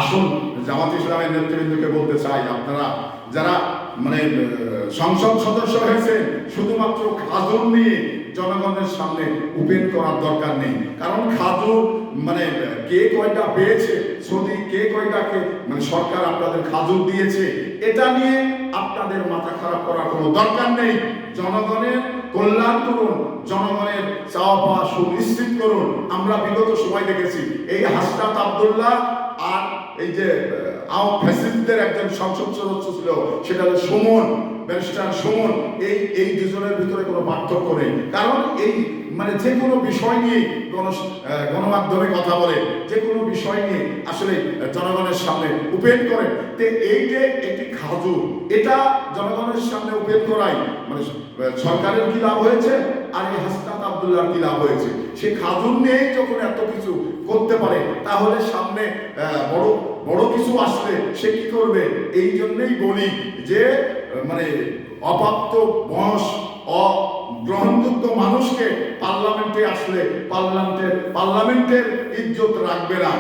আসুন জামাত ইসলামের নেতৃবৃন্দকে বলতে চাই, আপনারা যারা সংসদ সদস্য হয়েছে শুধুমাত্র খাজুর নিয়ে জনগণের সামনে ওপেন করার দরকার নেই। কারণ খাজুর কে কয়টা পেয়েছে, সৌদি কে কয়টাকে সরকার আপনাদের খাজুর দিয়েছে, এটা নিয়ে আপনাদের মাথা খারাপ করার কোনো দরকার নেই। জনগণের কল্যাণ করুন, জনগণের চাওয়া পাওয়া সুনিশ্চিত করুন। আমরা বিগত সময় দেখেছি এই হাসনাত আব্দুল্লাহ আর এই যে ফ্যাসিস্টদের একজন সংসদ সদস্য ছিল, সেটা হলো সুমন, ব্যারিস্টার সুমন। এই দুজনের ভিতরে কোনো পার্থক্য নেই। কারণ এই যে কোনো বিষয় নিয়ে গণমাধ্যমে কথা বলে, যে কোনো বিষয় নিয়ে আসলে জনগণের সামনে ওপেন করে। তো এই যে একটি খাজুর, এটা জনগণের সামনে ওপেন করাই সরকারের কি লাভ হয়েছে, আর এই হাসনাত আব্দুল্লাহর কি লাভ হয়েছে? সে খাজুর নিয়েই যখন এত কিছু করতে পারে, তাহলে সামনে বড় বড় কিছু আসলে সে কি করবে? এই জন্যই বলি যে অপ্রাপ্ত বয়স অগ্রহণযোগ্য মানুষকে পার্লামেন্টে আসলে পার্লামেন্টের ইজ্জত রাখবে না।